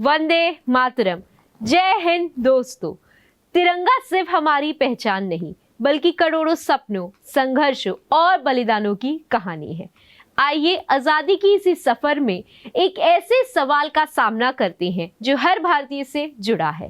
वंदे मातरम। जय हिंद दोस्तों। तिरंगा सिर्फ हमारी पहचान नहीं बल्कि करोड़ों सपनों, संघर्षों और बलिदानों की कहानी है। आइए आजादी की इसी सफर में एक ऐसे सवाल का सामना करते हैं जो हर भारतीय से जुड़ा है।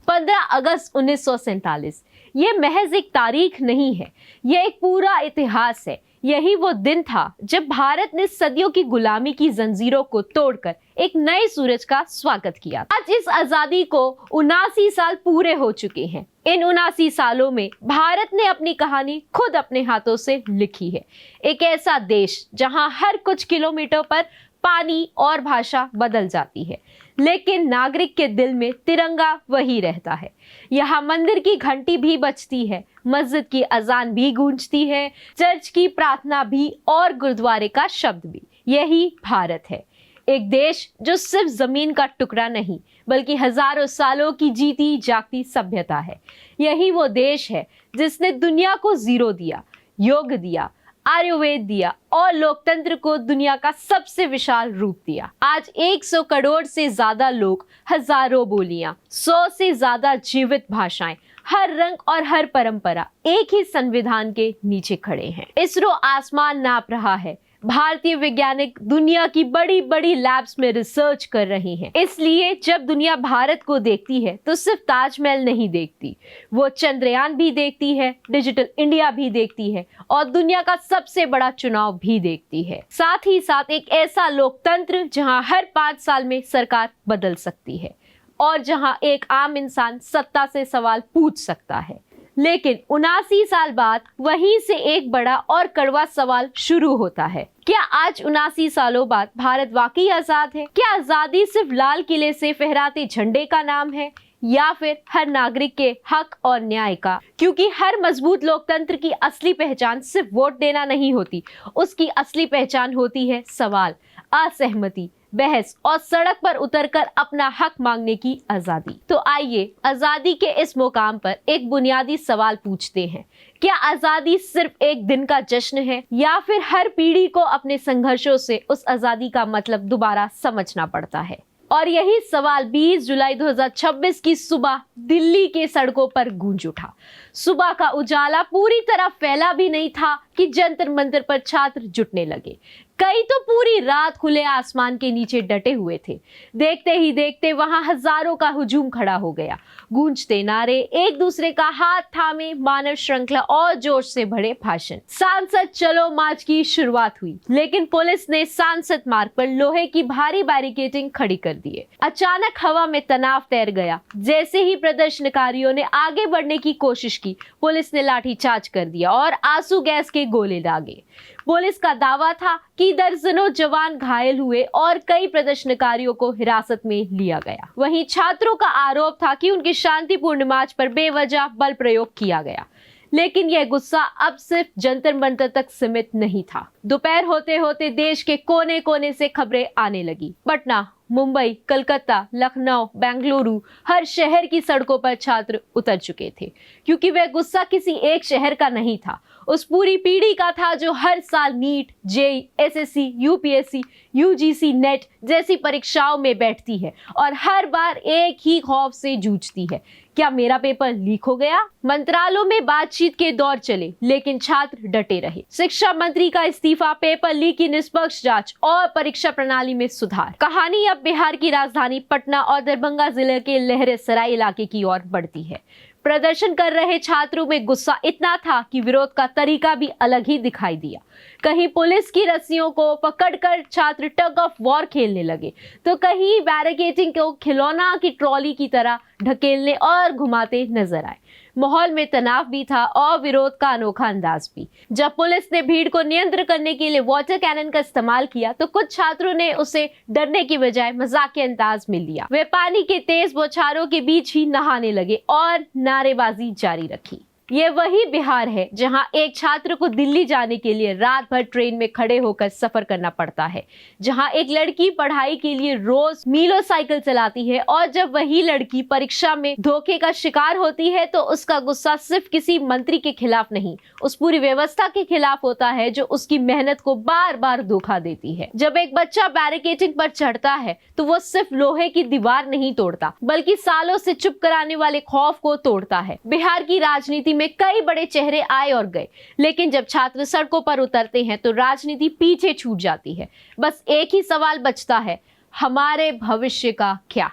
15 अगस्त 1947 ये महज एक तारीख नहीं है, यह एक पूरा इतिहास है। यही वो दिन था जब भारत ने सदियों की गुलामी की जंजीरों को तोड़कर एक नए सूरज का स्वागत किया। आज इस आजादी को 79 साल पूरे हो चुके हैं। इन 79 सालों में भारत ने अपनी कहानी खुद अपने हाथों से लिखी है। एक ऐसा देश जहां हर कुछ किलोमीटर पर पानी और भाषा बदल जाती है, लेकिन नागरिक के दिल में तिरंगा वही रहता है। यहाँ मंदिर की घंटी भी बजती है, मस्जिद की अजान भी गूंजती है, चर्च की प्रार्थना भी और गुरुद्वारे का शब्द भी। यही भारत है, एक देश जो सिर्फ जमीन का टुकड़ा नहीं बल्कि हजारों सालों की जीती जागती सभ्यता है। यही वो देश है जिसने दुनिया को जीरो दिया, योग दिया, आयुर्वेद दिया और लोकतंत्र को दुनिया का सबसे विशाल रूप दिया। आज 100 करोड़ से ज्यादा लोग, हजारों बोलियां, 100 से ज्यादा जीवित भाषाएं, हर रंग और हर परंपरा एक ही संविधान के नीचे खड़े हैं। इसरो आसमान नाप रहा है, भारतीय वैज्ञानिक दुनिया की बड़ी बड़ी लैब्स में रिसर्च कर रहे हैं। इसलिए जब दुनिया भारत को देखती है तो सिर्फ ताजमहल नहीं देखती, वो चंद्रयान भी देखती है, डिजिटल इंडिया भी देखती है और दुनिया का सबसे बड़ा चुनाव भी देखती है। साथ ही साथ एक ऐसा लोकतंत्र जहां हर 5 साल में सरकार बदल सकती है और जहां एक आम इंसान सत्ता से सवाल पूछ सकता है। लेकिन 79 साल बाद वहीं से एक बड़ा और कड़वा सवाल शुरू होता है। क्या आज 79 सालों बाद भारत वाकई आजाद है? क्या आजादी सिर्फ लाल किले से फहराते झंडे का नाम है या फिर हर नागरिक के हक और न्याय का? क्योंकि हर मजबूत लोकतंत्र की असली पहचान सिर्फ वोट देना नहीं होती, उसकी असली पहचान होती है सवाल, असहमति, बहस और सड़क पर उतरकर अपना हक मांगने की आजादी। तो आइए आजादी के इस मुकाम पर एक बुनियादी सवाल पूछते हैं। क्या आजादी सिर्फ एक दिन का जश्न है या फिर हर पीढ़ी को अपने संघर्षों से उस आजादी का मतलब दोबारा समझना पड़ता है? और यही सवाल 20 जुलाई 2026 की सुबह दिल्ली के सड़कों पर गूंज उठा। सुबह का उजाला पूरी तरह फैला भी नहीं था कि जंतर मंतर पर छात्र जुटने लगे। कई तो पूरी रात खुले आसमान के नीचे डटे हुए थे। देखते ही देखते वहां हजारों का हुजूम खड़ा हो गया। गूंजते नारे, एक दूसरे का हाथ थामे, मानव श्रृंखला और जोश से भरे भाषण। सांसद चलो मार्च की शुरुआत हुई, लेकिन पुलिस ने सांसद मार्ग पर लोहे की भारी बैरिकेडिंग खड़ी कर दी। अचानक हवा में तनाव तैर गया। जैसे ही प्रदर्शनकारियों ने आगे बढ़ने की कोशिश की, पुलिस ने लाठीचार्ज कर दिया और आंसू गैस के गोले दागे। पुलिस का दावा था कि दर्जनों जवान घायल हुए और कई प्रदर्शनकारियों को हिरासत में लिया गया। वहीं छात्रों का आरोप था कि उनकी शांतिपूर्ण मार्च पर बेवजह बल प्रयोग किया गया। लेकिन यह गुस्सा अब सिर्फ जंतर मंतर तक सीमित नहीं था। दोपहर होते होते देश के कोने कोने से खबरें आने लगी। पटना, मुंबई, कलकत्ता, लखनऊ, बेंगलुरु, हर शहर की सड़कों पर छात्र उतर चुके थे, क्योंकि वह गुस्सा किसी एक शहर का नहीं था, उस पूरी पीढ़ी का था जो हर साल NEET, JEE, SSC, UPSC, UGC, NET जैसी परीक्षाओं में बैठती है और हर बार एक ही खौफ से जूझती है, क्या मेरा पेपर लीक हो गया? मंत्रालयों में बातचीत के दौर चले, लेकिन छात्र डटे रहे। शिक्षा मंत्री का इस्तीफा, पेपर लीक की निष्पक्ष जांच और परीक्षा प्रणाली में सुधार। कहानी अब बिहार की राजधानी पटना और दरभंगा जिले के लहरेसराय इलाके की ओर बढ़ती है। प्रदर्शन कर रहे छात्रों में गुस्सा इतना था कि विरोध का तरीका भी अलग ही दिखाई दिया। कहीं पुलिस की रस्सियों को पकड़कर छात्र टग ऑफ वॉर खेलने लगे, तो कहीं बैरिकेडिंग को खिलौना की ट्रॉली की तरह ढकेलने और घुमाते नजर आए। माहौल में तनाव भी था और विरोध का अनोखा अंदाज भी। जब पुलिस ने भीड़ को नियंत्रित करने के लिए वाटर कैनन का इस्तेमाल किया, तो कुछ छात्रों ने उसे डरने की बजाय मजाक के अंदाज में लिया। वे पानी के तेज बौछारों के बीच ही नहाने लगे और नारेबाजी जारी रखी। ये वही बिहार है जहां एक छात्र को दिल्ली जाने के लिए रात भर ट्रेन में खड़े होकर सफर करना पड़ता है, जहां एक लड़की पढ़ाई के लिए रोज मीलों साइकिल चलाती है और जब वही लड़की परीक्षा में धोखे का शिकार होती है तो उसका गुस्सा सिर्फ किसी मंत्री के खिलाफ नहीं, उस पूरी व्यवस्था के खिलाफ होता है जो उसकी मेहनत को बार बार धोखा देती है। जब एक बच्चा बैरिकेडिंग पर चढ़ता है तो वो सिर्फ लोहे की दीवार नहीं तोड़ता बल्कि सालों से चुप कराने वाले खौफ को तोड़ता है। बिहार की राजनीति में कई बड़े चेहरे आए और गए, लेकिन जब छात्र सड़कों पर उतरते हैं तो राजनीति पीछे छूट जाती है। बस एक ही सवाल बचता है, हमारे भविष्य का क्या?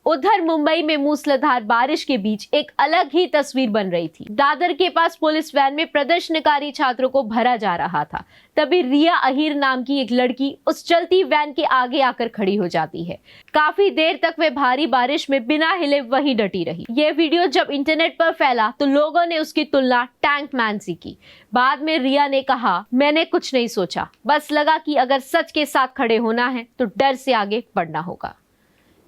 उधर मुंबई में मूसलाधार बारिश के बीच एक अलग ही तस्वीर बन रही थी। दादर के पास पुलिस वैन में प्रदर्शनकारी छात्रों को भरा जा रहा था। तभी रिया अहीर नाम की एक लड़की उस चलती वैन के आगे आकर खड़ी हो जाती है। काफी देर तक वह भारी बारिश में बिना हिले वहीं डटी रही। यह वीडियो जब इंटरनेट पर फैला तो लोगों ने उसकी तुलना टैंक मैन से की। बाद में रिया ने कहा, मैंने कुछ नहीं सोचा, बस लगा कि अगर सच के साथ खड़े होना है तो डर से आगे बढ़ना होगा।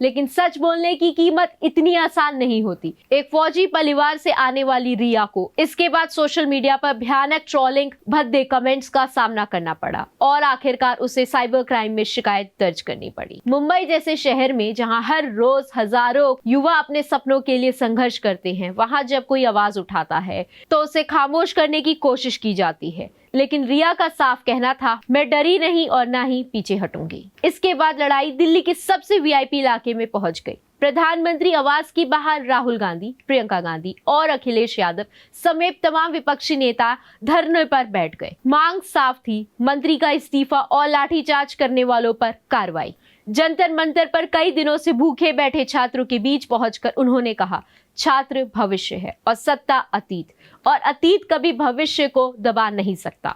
लेकिन सच बोलने की कीमत इतनी आसान नहीं होती। एक फौजी परिवार से आने वाली रिया को इसके बाद सोशल मीडिया पर भयानक ट्रोलिंग, भद्दे कमेंट्स का सामना करना पड़ा और आखिरकार उसे साइबर क्राइम में शिकायत दर्ज करनी पड़ी। मुंबई जैसे शहर में जहां हर रोज हजारों युवा अपने सपनों के लिए संघर्ष करते हैं, वहां जब कोई आवाज उठाता है तो उसे खामोश करने की कोशिश की जाती है। लेकिन रिया का साफ कहना था, मैं डरी नहीं और ना ही पीछे हटूंगी। इसके बाद लड़ाई दिल्ली के सबसे वीआईपी इलाके में पहुंच गई। प्रधानमंत्री आवास के बाहर राहुल गांधी, प्रियंका गांधी और अखिलेश यादव समेत तमाम विपक्षी नेता धरने पर बैठ गए। मांग साफ थी, मंत्री का इस्तीफा और लाठीचार्ज करने वालों पर कार्रवाई। जंतर मंतर पर कई दिनों से भूखे बैठे छात्रों के बीच पहुंचकर उन्होंने कहा, छात्र भविष्य है और सत्ता अतीत, और अतीत कभी भविष्य को दबा नहीं सकता।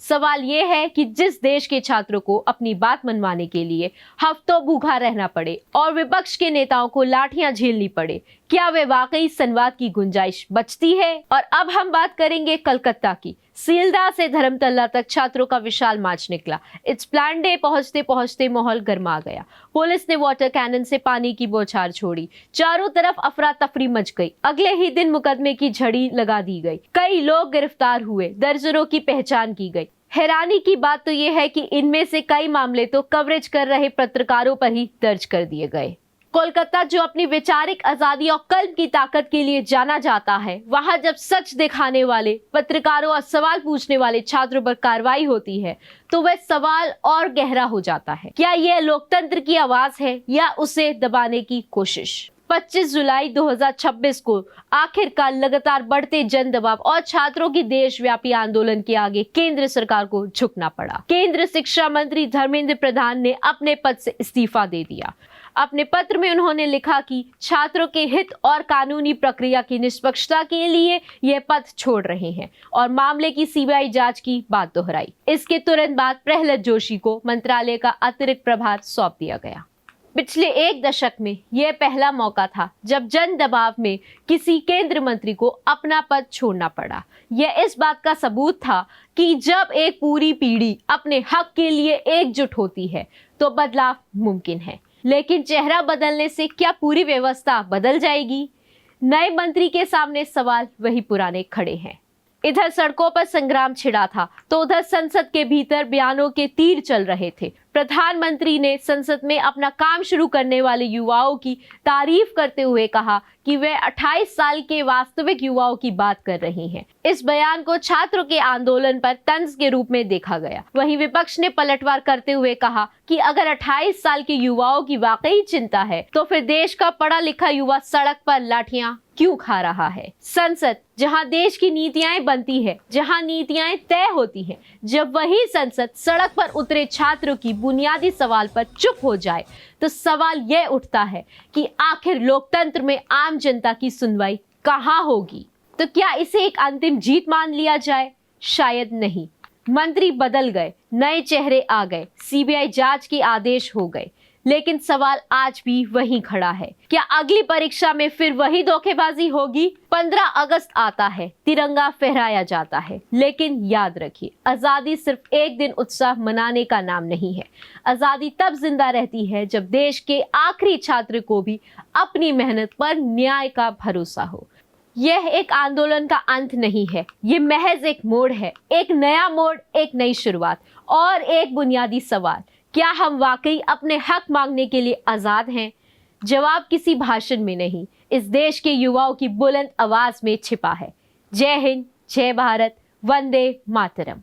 सवाल यह है कि जिस देश के छात्रों को अपनी बात मनवाने के लिए हफ्तों भूखा रहना पड़े और विपक्ष के नेताओं को लाठियां झेलनी पड़े, क्या वे वाकई संवाद की गुंजाइश बचती है? और अब हम बात करेंगे कलकत्ता की। सीलदा से धर्मतला तक छात्रों का विशाल मार्च निकला। इट्स प्लान डे पहुंचते पहुंचते माहौल गर्मा गया। पुलिस ने वाटर कैनन से पानी की बौछार छोड़ी। चारों तरफ अफरा तफरी मच गई। अगले ही दिन मुकदमे की झड़ी लगा दी गई। कई लोग गिरफ्तार हुए, दर्जनों की पहचान की गई। हैरानी की बात तो यह है कि इनमें से कई मामले तो कवरेज कर रहे पत्रकारों पर ही दर्ज कर दिए गए। कोलकाता जो अपनी वैचारिक आजादी और कल्म की ताकत के लिए जाना जाता है, वहां जब सच दिखाने वाले पत्रकारों और सवाल पूछने वाले छात्रों पर कार्रवाई होती है तो वह सवाल और गहरा हो जाता है। क्या यह लोकतंत्र की आवाज है या उसे दबाने की कोशिश? 25 जुलाई 2026 को आखिरकार लगातार बढ़ते जन दबाव और छात्रों की देशव्यापी आंदोलन के आगे केंद्र सरकार को झुकना पड़ा। केंद्र शिक्षा मंत्री धर्मेंद्र प्रधान ने अपने पद से इस्तीफा दे दिया। अपने पत्र में उन्होंने लिखा कि छात्रों के हित और कानूनी प्रक्रिया की निष्पक्षता के लिए यह पद छोड़ रहे हैं और मामले की सीबीआई जांच की बात दोहराई। इसके तुरंत बाद प्रहलाद जोशी को मंत्रालय का अतिरिक्त प्रभार सौंप दिया गया। पिछले एक दशक में यह पहला मौका था जब जन दबाव में किसी केंद्र मंत्री को अपना पद छोड़ना पड़ा। यह इस बात का सबूत था कि जब एक पूरी पीढ़ी अपने हक के लिए एकजुट होती है तो बदलाव मुमकिन है। लेकिन चेहरा बदलने से क्या पूरी व्यवस्था बदल जाएगी? नए मंत्री के सामने सवाल वही पुराने खड़े हैं। इधर सड़कों पर संग्राम छिड़ा था तो उधर संसद के भीतर बयानों के तीर चल रहे थे। प्रधानमंत्री ने संसद में अपना काम शुरू करने वाले युवाओं की तारीफ करते हुए कहा कि वे 28 साल के वास्तविक युवाओं की बात कर रहे हैं। इस बयान को छात्रों के आंदोलन पर तंज के रूप में देखा गया। वहीं विपक्ष ने पलटवार करते हुए कहा कि अगर 28 साल के युवाओं की वाकई चिंता है तो फिर देश का पढ़ा लिखा युवा सड़क पर लाठियां क्यों खा रहा है? संसद जहां देश की नीतियां बनती है, जहां नीतियां तय होती हैं, जब वही संसद सड़क पर उतरे छात्रों की बुनियादी सवाल पर चुप हो जाए तो सवाल यह उठता है कि आखिर लोकतंत्र में आम जनता की सुनवाई कहां होगी? तो क्या इसे एक अंतिम जीत मान लिया जाए? शायद नहीं। मंत्री बदल गए, नए चेहरे आ गए, सीबीआई जांच के आदेश हो गए, लेकिन सवाल आज भी वहीं खड़ा है। क्या अगली परीक्षा में फिर वही धोखेबाजी होगी? 15 अगस्त आता है, तिरंगा फहराया जाता है, लेकिन याद रखिए, आजादी सिर्फ एक दिन उत्साह मनाने का नाम नहीं है। आजादी तब जिंदा रहती है जब देश के आखिरी छात्र को भी अपनी मेहनत पर न्याय का भरोसा हो। यह एक आंदोलन का अंत नहीं है, ये महज एक मोड़ है, एक नया मोड़, एक नई शुरुआत और एक बुनियादी सवाल, क्या हम वाकई अपने हक मांगने के लिए आजाद हैं? जवाब किसी भाषण में नहीं, इस देश के युवाओं की बुलंद आवाज में छिपा है। जय हिंद, जय भारत, वंदे मातरम।